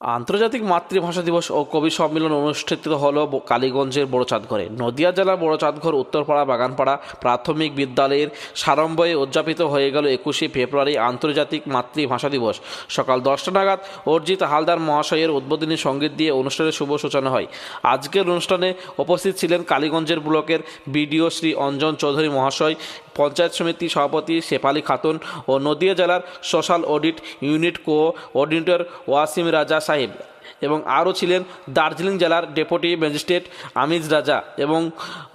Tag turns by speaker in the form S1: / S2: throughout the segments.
S1: আন্তর্জাতিক মাতৃভাষা দিবস ও কবি সম্মেলন অনুষ্ঠিত হলো কালীগঞ্জের বড়চাঁদঘরে। নদিয়া জেলার বড়চাঁদঘর উত্তরপাড়া বাগানপাড়া প্রাথমিক বিদ্যালয়ের সারম্ভয়ে উদযাপিত হয়ে গেল 21শে ফেব্রুয়ারি আন্তর্জাতিক মাতৃভাষা দিবস। সকাল 10টা নাগাদ অর্জিত হালদার মহাশয়ের উদ্বোধনী সঙ্গীত দিয়ে অনুষ্ঠানের শুভ সূচনা হয়। আজকের অনুষ্ঠানে উপস্থিত ছিলেন কালীগঞ্জের ব্লকের বিডিও শ্রী অঞ্জন চৌধুরী মহাশয়, পঞ্চায়েত সমিতি সভাপতি শেফালি খাতুন ও নদিয়া জেলার social audit unit coordinator Wasim রাজা সাহেব এবং আরও ছিলেন দার্জিলিং জেলার ডেপুটি ম্যাজিস্ট্রেট আমিজ রাজা এবং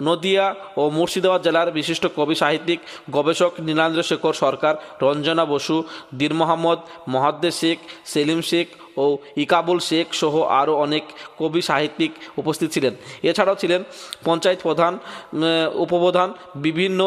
S1: নদিয়া ও মুর্শিদাবাদ জেলার বিশিষ্ট কবি সাহিত্যিক গবেষক নীলান্দ্র শেখর সরকার, রঞ্জনা বসু, দীর মোহাম্মদ, মহাদ্দেশ শেখ, সেলিম শেখ ও ইকাবুল শেখ সহ আরও অনেক কবি সাহিত্যিক উপস্থিত ছিলেন। এছাড়াও ছিলেন পঞ্চায়েত প্রধান, উপপ্রধান, বিভিন্ন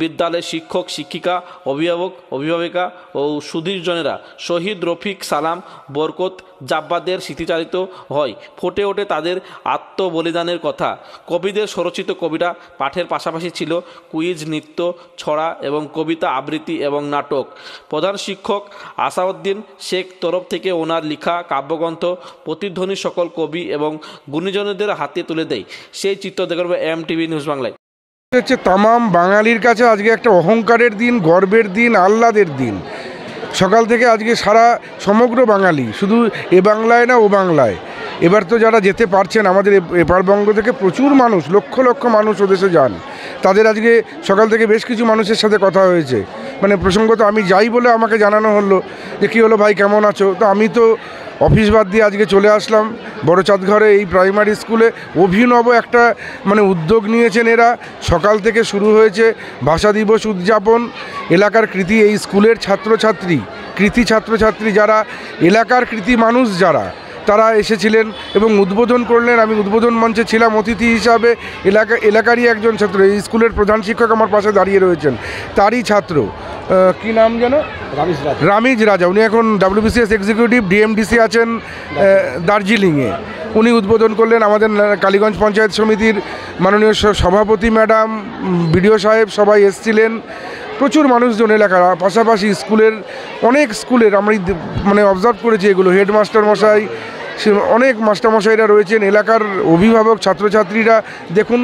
S1: বিদ্যালয়ের শিক্ষক শিক্ষিকা, অভিভাবক অভিভাবিকা ও সুধীরজনেরা। শহীদ রফিক সালাম বরকত জাব্বাদের স্মৃতিচারিত হয়, ফুটে ওঠে তাদের আত্মবলিদানের কথা। কবিদের স্বরচিত কবিতা পাঠের পাশাপাশি ছিল কুইজ, নৃত্য, ছড়া এবং কবিতা আবৃত্তি এবং নাটক। প্রধান শিক্ষক আসাউদ্দিন শেখ তরফ থেকে ওনার লিখা কাব্যগ্রন্থ প্রতিধ্বনি সকল কবি এবং গুণীজনদের হাতে তুলে দেয়। সেই চিত্র দেখবে MTV নিউজ বাংলায়।
S2: হচ্ছে তামাম বাঙালির কাছে আজকে একটা অহংকারের দিন, গর্বের দিন, আহ্লাদের দিন। সকাল থেকে আজকে সমগ্র বাঙালি, শুধু এ বাংলায় না ও বাংলায়, এবার তো যারা যেতে পারছেন আমাদের এপারবঙ্গ থেকে প্রচুর মানুষ, লক্ষ লক্ষ মানুষ ওদেশে যান। তাদের আজকে সকাল থেকে বেশ কিছু মানুষের সাথে কথা হয়েছে, মানে প্রসঙ্গত আমি যাই বলে আমাকে জানানো হলো যে কী হলো ভাই, কেমন আছো। তো আমি তো অফিস বাদ দিয়ে আজকে চলে আসলাম বড়চাঁদঘরে এই প্রাইমারি স্কুলে। অভিনব একটা উদ্যোগ নিয়েছেন এরা। সকাল থেকে শুরু হয়েছে ভাষা দিবস উদযাপন। এলাকার কৃতি এই স্কুলের কৃতি ছাত্রছাত্রী যারা এলাকার কৃতি মানুষ তারা এসেছিলেন এবং উদ্বোধন করলেন। আমি উদ্বোধন মঞ্চে ছিলাম অতিথি হিসাবে। এলাকারই একজন ছাত্র, এই স্কুলের প্রধান শিক্ষক আমার পাশে দাঁড়িয়ে রয়েছেন, তারই ছাত্র, কি নাম যেন, রামিজ রাজা। উনি এখন WBCS এক্সিকিউটিভ, DMDC আছেন দার্জিলিংয়ে। উনি উদ্বোধন করলেন। আমাদের কালীগঞ্জ পঞ্চায়েত সমিতির মাননীয় সভাপতি ম্যাডাম, বিডিও সাহেব সবাই এসেছিলেন। প্রচুর মানুষজন এলাকার, পাশাপাশি অনেক স্কুলের আমরা অবজার্ভ করেছি এগুলো, হেডমাস্টার মশাই, অনেক মাস্টারমশাইরা রয়েছেন, এলাকার অভিভাবক, ছাত্রছাত্রীরা। দেখুন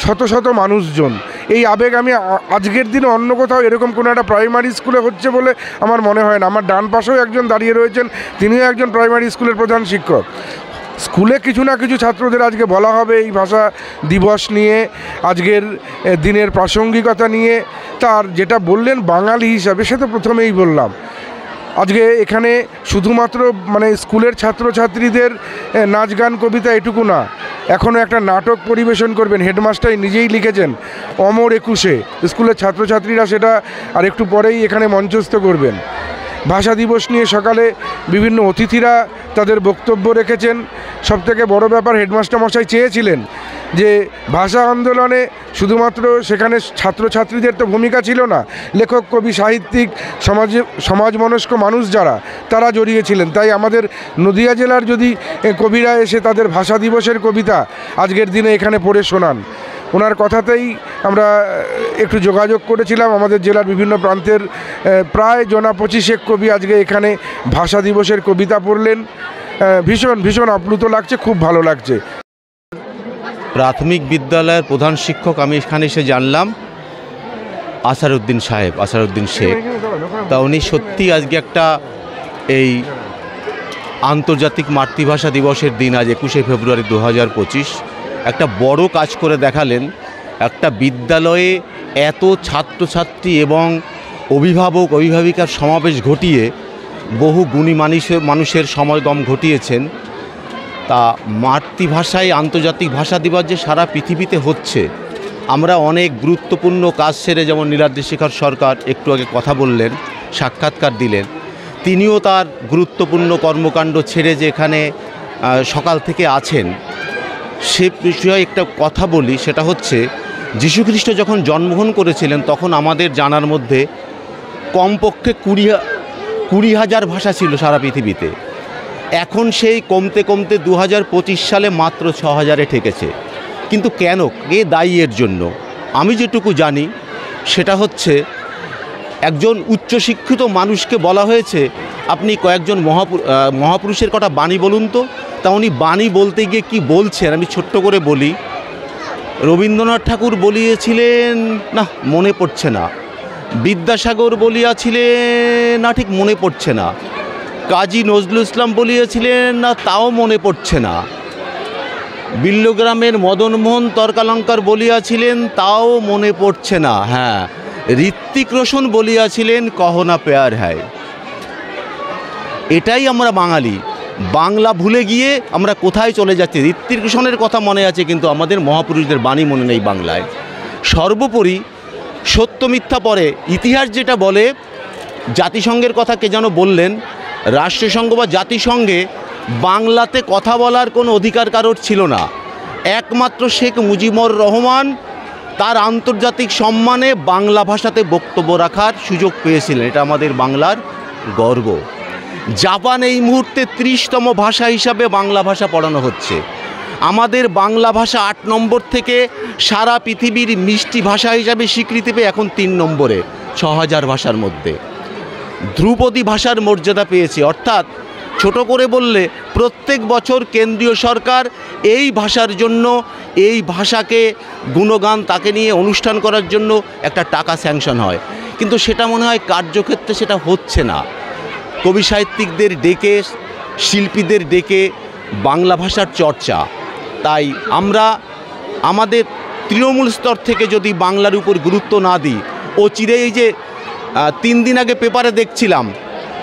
S2: শত শত মানুষজন। এই আবেগ আমি আজকের দিনে অন্য কোথাও এরকম কোনো একটা প্রাইমারি স্কুলে হচ্ছে বলে আমার মনে হয় না। আমার ডান পাশেও একজন দাঁড়িয়ে রয়েছেন, তিনিও একজন প্রাইমারি স্কুলের প্রধান শিক্ষক। স্কুলে কিছু না কিছু ছাত্রদের আজকে বলা হবে এই ভাষা দিবস নিয়ে, আজকের দিনের প্রাসঙ্গিকতা নিয়ে। তার যেটা বললেন বাঙালি হিসাবে, সে তো প্রথমেই বললাম। আজকে এখানে শুধুমাত্র স্কুলের ছাত্রছাত্রীদের নাচ গান কবিতা এটুকু না, এখনও একটা নাটক পরিবেশন করবেন। হেডমাস্টার নিজেই লিখেছেন অমর 21-এ, স্কুলের ছাত্রছাত্রীরা সেটা আর একটু পরেই এখানে মঞ্চস্থ করবেন। ভাষা দিবস নিয়ে সকালে বিভিন্ন অতিথিরা তাদের বক্তব্য রেখেছেন। সবথেকে বড় ব্যাপার, হেডমাস্টার মশাই চেয়েছিলেন যে ভাষা আন্দোলনে শুধুমাত্র সেখানে ছাত্রছাত্রীদের তো ভূমিকা ছিল না, লেখক, কবি, সাহিত্যিক, সমাজমনস্ক মানুষ তারা জড়িয়েছিলেন। তাই আমাদের নদিয়া জেলার যদি কবিরা এসে তাদের ভাষা দিবসের কবিতা আজকের দিনে এখানে পড়ে শোনান, ওনার কথাতেই আমরা একটু যোগাযোগ করেছিলাম। আমাদের জেলার বিভিন্ন প্রান্তের প্রায় 25 কবি আজকে এখানে ভাষা দিবসের কবিতা পড়লেন। ভীষণ ভীষণ আপ্লুত লাগছে, খুব ভালো লাগছে।
S3: প্রাথমিক বিদ্যালয়ের প্রধান শিক্ষক আমি এখানে এসে জানলাম আসারউদ্দিন শেখ। তা উনি সত্যি আজকে একটা এই আন্তর্জাতিক মাতৃভাষা দিবসের দিন, আজ 21শে ফেব্রুয়ারি 2025, একটা বড় কাজ করে দেখালেন। একটা বিদ্যালয়ে এত ছাত্রছাত্রী এবং অভিভাবক অভিভাবিকার সমাবেশ ঘটিয়ে বহু গুণী মানুষের সমাগম ঘটিয়েছেন। তা মাতৃভাষায় আন্তর্জাতিক ভাষা দিবস যে সারা পৃথিবীতে হচ্ছে, আমরা অনেক গুরুত্বপূর্ণ কাজ সেরে, যেমন নীলাদ্রি শেখর সরকার একটু আগে কথা বললেন, সাক্ষাৎকার দিলেন, তিনিও তার গুরুত্বপূর্ণ কর্মকাণ্ড ছেড়ে যে এখানে সকাল থেকে আছেন, সে বিষয়ে একটা কথা বলি। সেটা হচ্ছে যীশুখ্রিস্ট যখন জন্মগ্রহণ করেছিলেন তখন আমাদের জানার মধ্যে কমপক্ষে 20,000 ভাষা ছিল সারা পৃথিবীতে। এখন সেই কমতে কমতে 2025 সালে মাত্র 6,000-এ ঠেকেছে। কিন্তু কেন, কে দায়ী এর জন্য? আমি যেটুকু জানি সেটা হচ্ছে একজন উচ্চশিক্ষিত মানুষকে বলা হয়েছে আপনি কয়েকজন মহাপুরুষের কটা বাণী বলুন তো। তা উনি বাণী বলতে গিয়ে কি বলছেন আমি ছোট্ট করে বলি। রবীন্দ্রনাথ ঠাকুর বলিয়েছিলেন, না মনে পড়ছে না। বিদ্যাসাগর বলিয়াছিলেন, না ঠিক মনে পড়ছে না। কাজী নজরুল ইসলাম বলিয়েছিলেন, না তাও মনে পড়ছে না। বিল্লগ্রামের মদনমোহন তর্কালঙ্কার বলিয়াছিলেন, তাও মনে পড়ছে না। হ্যাঁ, ঋত্বিক রোশন বলিয়াছিলেন কহনা প্যার হ্যায়। এটাই আমরা বাঙালি। বাংলা ভুলে গিয়ে আমরা কোথায় চলে যাচ্ছি। ঋত্বিক রোশনের কথা মনে আছে, কিন্তু আমাদের মহাপুরুষদের বাণী মনে নেই বাংলায়। সর্বোপরি সত্য মিথ্যা পরে, ইতিহাস যেটা বলে, জাতিসংঘের কথা কে যেন বললেন, রাষ্ট্রসংঘ বা জাতিসংঘে বাংলাতে কথা বলার কোনো অধিকার কারোর ছিল না। একমাত্র শেখ মুজিবুর রহমান তার আন্তর্জাতিক সম্মানে বাংলা ভাষাতে বক্তব্য রাখার সুযোগ পেয়েছিলেন। এটা আমাদের বাংলার গর্ব। জাপান এই মুহূর্তে 30তম ভাষা হিসাবে বাংলা ভাষা পড়ানো হচ্ছে। আমাদের বাংলা ভাষা 8 নম্বর থেকে সারা পৃথিবীর মিষ্টি ভাষা হিসাবে স্বীকৃতি পেয়ে এখন 3 নম্বরে 6000 ভাষার মধ্যে। ধ্রুপদী ভাষার মর্যাদা পেয়েছে। অর্থাৎ ছোট করে বললে প্রত্যেক বছর কেন্দ্রীয় সরকার এই ভাষার জন্য, এই ভাষাকে গুণগান তাকে নিয়ে অনুষ্ঠান করার জন্য একটা টাকা স্যাংশন হয়, কিন্তু সেটা মনে হয় কার্যক্ষেত্রে সেটা হচ্ছে না। কবি সাহিত্যিকদের ডেকে, শিল্পীদের ডেকে বাংলা ভাষার চর্চা। তাই আমরা আমাদের তৃণমূল স্তর থেকে যদি বাংলার উপর গুরুত্ব না দিই, ও চিরে এই যে 3 দিন আগে পেপারে দেখছিলাম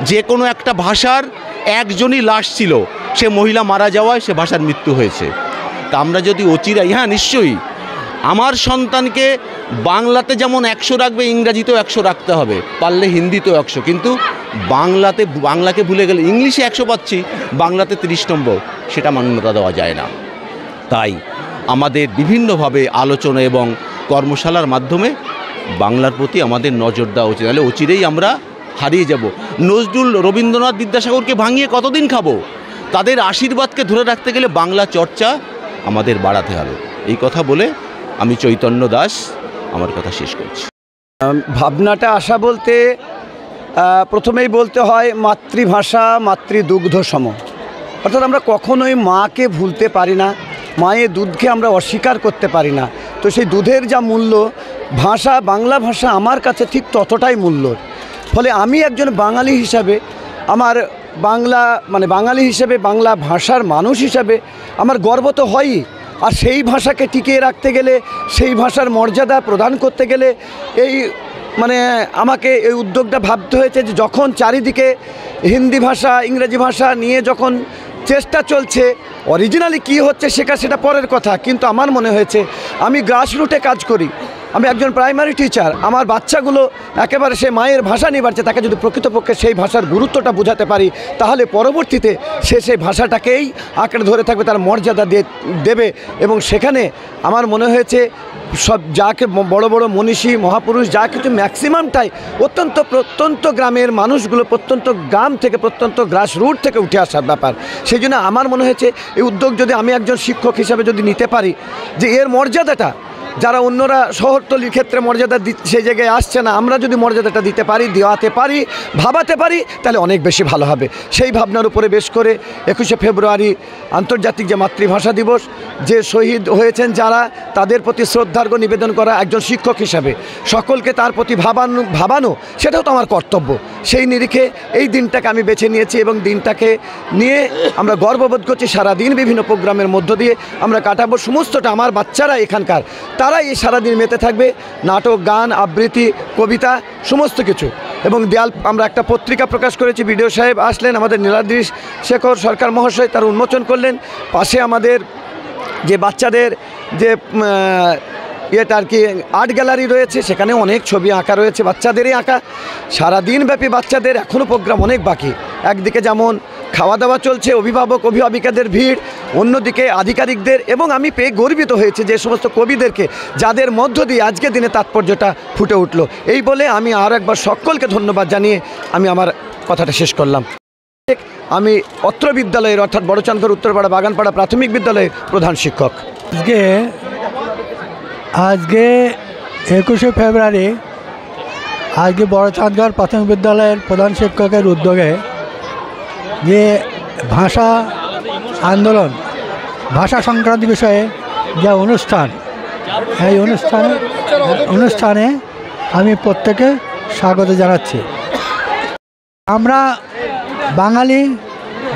S3: যে কোনো একটা ভাষার একজনই লাশ ছিল, সে মহিলা মারা যাওয়ায় সে ভাষার মৃত্যু হয়েছে। তা আমরা যদি অচিরাই, হ্যাঁ নিশ্চয়ই আমার সন্তানকে বাংলাতে যেমন 100 রাখবে, ইংরাজিতেও 100 রাখতে হবে, পারলে হিন্দিতেও 100, কিন্তু বাংলাকে ভুলে গেলে ইংলিশে 100 পাচ্ছি, বাংলাতে 30 নম্বর, সেটা মান্যতা দেওয়া যায় না। তাই আমাদের বিভিন্নভাবে আলোচনা এবং কর্মশালার মাধ্যমে বাংলার প্রতি আমাদের নজর দেওয়া উচিত, তাহলে অচিরেই আমরা হারিয়ে যাব। নজরুল, রবীন্দ্রনাথ, বিদ্যাসাগরকে ভাঙিয়ে কতদিন খাবো? তাদের আশীর্বাদকে ধরে রাখতে গেলে বাংলা চর্চা আমাদের বাড়াতে হবে। এই কথা বলে আমি চৈতন্য দাস আমার কথা শেষ করছি।
S4: ভাবনাটা আসা বলতে প্রথমেই বলতে হয় মাতৃভাষা মাতৃদুগ্ধ সম। অর্থাৎ আমরা কখনোই মাকে ভুলতে পারি না, মায়ের দুধকে আমরা অস্বীকার করতে পারি না। তো সেই দুধের যা মূল্য, ভাষা, বাংলা ভাষা আমার কাছে ঠিক ততটাই মূল্য। ফলে আমি একজন বাঙালি হিসাবে, আমার বাঙালি হিসেবে, বাংলা ভাষার মানুষ হিসাবে আমার গর্ব তো হয়ই। আর সেই ভাষাকে টিকিয়ে রাখতে গেলে, সেই ভাষার মর্যাদা প্রদান করতে গেলে আমাকে এই উদ্যোগটা ভাবতে হয়েছে যে যখন চারিদিকে হিন্দি ভাষা, ইংরেজি ভাষা নিয়ে যখন চেষ্টা চলছে, অরিজিনালি কী হচ্ছে সেটা পরের কথা, কিন্তু আমার মনে হয়েছে আমি গ্রাসরুটে কাজ করি, আমি একজন প্রাইমারি টিচার, আমার বাচ্চাগুলো একেবারে সে মায়ের ভাষা নিয়ে বাড়ছে, তাকে যদি প্রকৃতপক্ষে সেই ভাষার গুরুত্বটা বোঝাতে পারি, তাহলে পরবর্তীতে সে সেই ভাষাটাকেই আঁকড়ে ধরে থাকবে, তার মর্যাদা দেবে। এবং সেখানে আমার মনে হয়েছে সব যাকে বড় বড় মনীষী, মহাপুরুষ যা কিছু ম্যাক্সিমামটাই প্রত্যন্ত গ্রামের মানুষগুলো, প্রত্যন্ত গ্রাম থেকে, প্রত্যন্ত গ্রাসরুট থেকে উঠে আসার ব্যাপার। সেই জন্য আমার মনে হয়েছে এই উদ্যোগ যদি আমি একজন শিক্ষক হিসাবে যদি নিতে পারি, যে এর মর্যাদাটা যারা অন্যরা শহরতলির ক্ষেত্রে মর্যাদা সেই জায়গায় আসছে না, আমরা যদি মর্যাদাটা দিতে পারি, দেওয়াতে পারি, ভাবাতে পারি, তাহলে অনেক বেশি ভালো হবে। সেই ভাবনার উপরে বেশ করে 21শে ফেব্রুয়ারি আন্তর্জাতিক যে মাতৃভাষা দিবস, যে শহীদ হয়েছেন যারা, তাদের প্রতি শ্রদ্ধার্ঘ্য নিবেদন করা একজন শিক্ষক হিসাবে, সকলকে তার প্রতি ভাবানো সেটাও তো আমার কর্তব্য। সেই নিরিখে এই দিনটাকে আমি বেছে নিয়েছি এবং দিনটাকে নিয়ে আমরা গর্ববোধ করছি। সারাদিন বিভিন্ন প্রোগ্রামের মধ্য দিয়ে আমরা কাটাবো। সমস্তটা আমার বাচ্চারা এখানকার, তারাই এই সারাদিন মেতে থাকবে, নাটক, গান, আবৃত্তি, কবিতা, সমস্ত কিছু। এবং আমরা একটা পত্রিকা প্রকাশ করেছি, বিডিও সাহেব আসলেন, আমাদের নীলাদ্রি শেখর সরকার মহাশয় তার উন্মোচন করলেন। পাশে আমাদের যে বাচ্চাদের যে এটা আর কি আর্ট গ্যালারি রয়েছে, সেখানে অনেক ছবি আঁকা রয়েছে, বাচ্চাদেরই আঁকা। সারাদিনব্যাপী বাচ্চাদের এখনও প্রোগ্রাম অনেক বাকি। একদিকে যেমন খাওয়া দাওয়া চলছে, অভিভাবক অভিভাবিকাদের ভিড়, অন্যদিকে আধিকারিকদের, এবং আমি পেয়ে গর্বিত হয়েছি যে সমস্ত কবিদেরকে, যাদের মধ্য দিয়ে আজকের দিনে তাৎপর্যটা ফুটে উঠল। এই বলে আমি আর একবার সকলকে ধন্যবাদ জানিয়ে আমি আমার কথাটা শেষ করলাম। আমি অত্র বিদ্যালয়ের, অর্থাৎ বড়চাঁদঘর উত্তরপাড়া বাগানপাড়া প্রাথমিক বিদ্যালয়ের প্রধান শিক্ষক।
S5: আজকে 21শে ফেব্রুয়ারি আজকে বড়চাঁদঘর প্রাথমিক বিদ্যালয়ের প্রধান শিক্ষকের উদ্যোগে যে ভাষা আন্দোলন, ভাষা সংক্রান্ত বিষয়ে যে অনুষ্ঠান, এই অনুষ্ঠানে আমি প্রত্যেকে স্বাগত জানাচ্ছি। আমরা বাঙালি,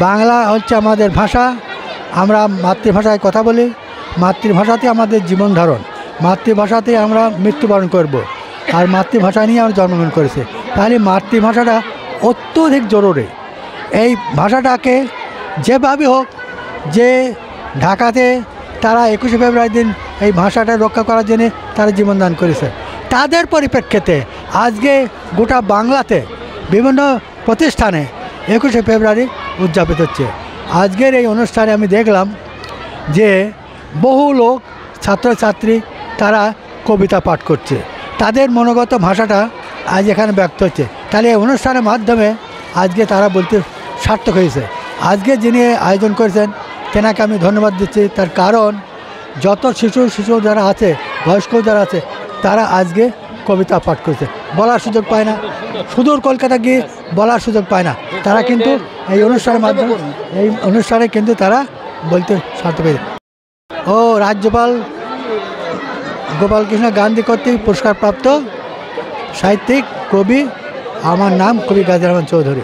S5: বাংলা হচ্ছে আমাদের ভাষা। আমরা মাতৃভাষায় কথা বলি, মাতৃভাষাতে আমাদের জীবন ধারণ, মাতৃভাষাতে আমরা মৃত্যুবরণ করব, আর মাতৃভাষা নিয়ে আমরা জন্মগ্রহণ করেছি। তাহলে মাতৃভাষাটা অত্যধিক জরুরি। এই ভাষাটাকে যেভাবে হোক, যে ঢাকাতে তারা 21শে ফেব্রুয়ারি দিন এই ভাষাটা রক্ষা করার জন্য তারা জীবনদান করেছে, তাদের পরিপ্রেক্ষিতে আজকে গোটা বাংলাতে বিভিন্ন প্রতিষ্ঠানে 21শে ফেব্রুয়ারি উদযাপিত হচ্ছে। আজকের এই অনুষ্ঠানে আমি দেখলাম যে বহু লোক, ছাত্রছাত্রী তারা কবিতা পাঠ করছে, তাদের মনোগত ভাষাটা আজ এখানে ব্যক্ত হচ্ছে। তাহলে এই অনুষ্ঠানের মাধ্যমে আজকে তারা বলতে সার্থক হয়েছে। আজকে যিনি আয়োজন করেছেন তেনাকে আমি ধন্যবাদ দিচ্ছি। তার কারণ যত শিশু যারা আছে, বয়স্ক যারা আছে, তারা আজকে কবিতা পাঠ করছে, বলার সুযোগ পায় না, সুদূর কলকাতা গিয়ে বলার সুযোগ পায় না। তারা কিন্তু এই অনুষ্ঠানের মাধ্যমে, এই অনুষ্ঠানে কিন্তু তারা বলতে সার্থক হয়েছে। ও রাজ্যপাল গোপালকৃষ্ণ গান্ধী কর্তৃক পুরস্কারপ্রাপ্ত সাহিত্যিক কবি, আমার নাম কবি গাজী রহমান চৌধুরী।